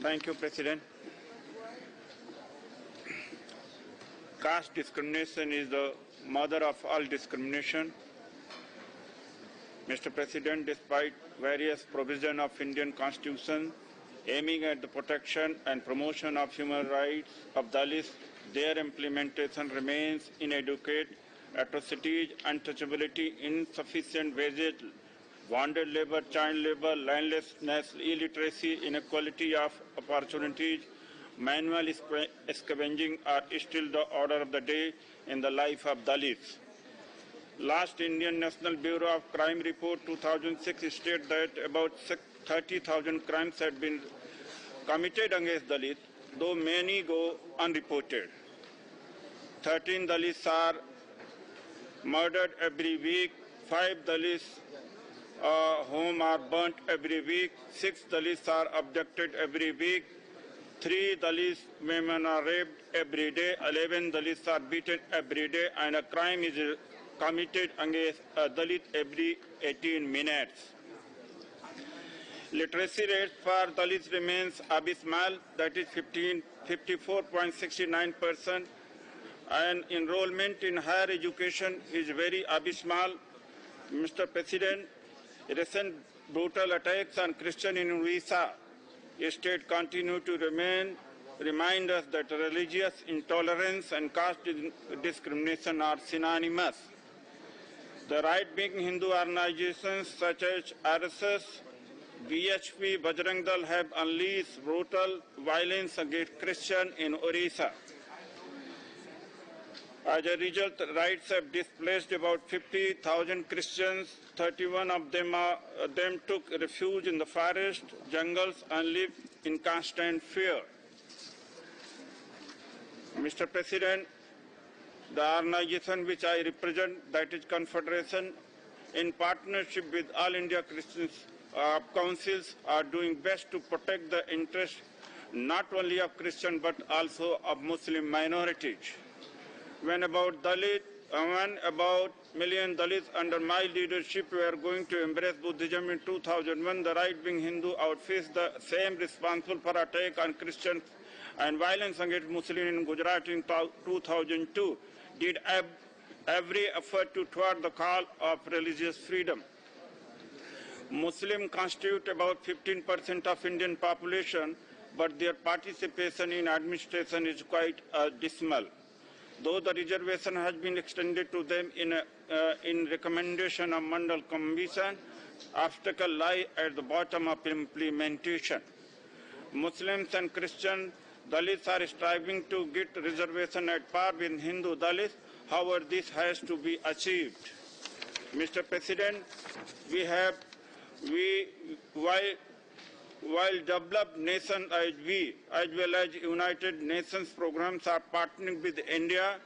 Thank you, President. Caste discrimination is the mother of all discrimination. Mr. President, despite various provisions of Indian Constitution aiming at the protection and promotion of human rights of Dalits, their implementation remains inadequate. Atrocities, untouchability, insufficient wages, bonded labor, child labor, landlessness, illiteracy, inequality of opportunities, manual scavenging are still the order of the day in the life of Dalits. Last Indian National Bureau of Crime report 2006 stated that about 30,000 crimes had been committed against Dalits, though many go unreported. 13 Dalits are murdered every week, 5 Dalits homes are burnt every week, 6 Dalits are abducted every week, 3 Dalit women are raped every day, 11 Dalits are beaten every day, and a crime is committed against a Dalit every 18 minutes. Literacy rate for Dalits remains abysmal, that is 54.69%, and enrollment in higher education is very abysmal. Mr. President, recent brutal attacks on Christians in Odisha state continue to remind us that religious intolerance and caste discrimination are synonymous. The right-wing Hindu organizations such as RSS, BHP, Bajrang Dal have unleashed brutal violence against Christians in Odisha. As a result, riots have displaced about 50,000 Christians. 31 of them took refuge in the forest, jungles, and live in constant fear. Mr. President, the organization which I represent, that is Confederation, in partnership with All India Christian councils, are doing best to protect the interests not only of Christians but also of Muslim minorities. When about million Dalits under my leadership were going to embrace Buddhism in 2001, the right-wing Hindu outfits, the same responsible for attack on Christians and violence against Muslims in Gujarat in 2002, did every effort to thwart the call of religious freedom. Muslims constitute about 15% of Indian population, but their participation in administration is quite dismal. Though the reservation has been extended to them in recommendation of Mandal Commission, obstacles lie at the bottom of implementation. Muslims and Christian Dalits are striving to get reservation at par with Hindu Dalits. However, this has to be achieved. Mr. President, while developed nations as well as United Nations programs are partnering with India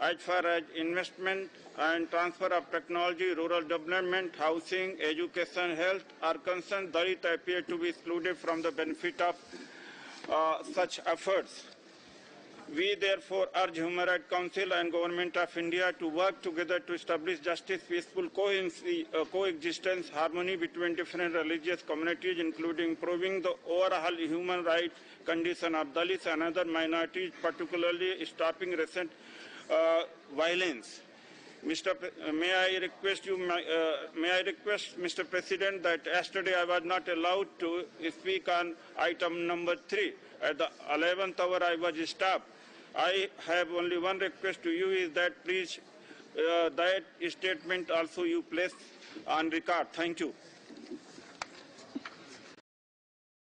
as far as investment and transfer of technology, rural development, housing, education, health are concerned, Dalits appear to be excluded from the benefit of such efforts. We therefore urge Human Rights Council and Government of India to work together to establish justice, peaceful coexistence, harmony between different religious communities, including improving the overall human rights condition of Dalits and other minorities, particularly stopping recent violence. May I request, Mr. President, that yesterday I was not allowed to speak on item number 3. At the 11th hour I was stopped. I have only one request to you, is that please that statement also you place on record. Thank you.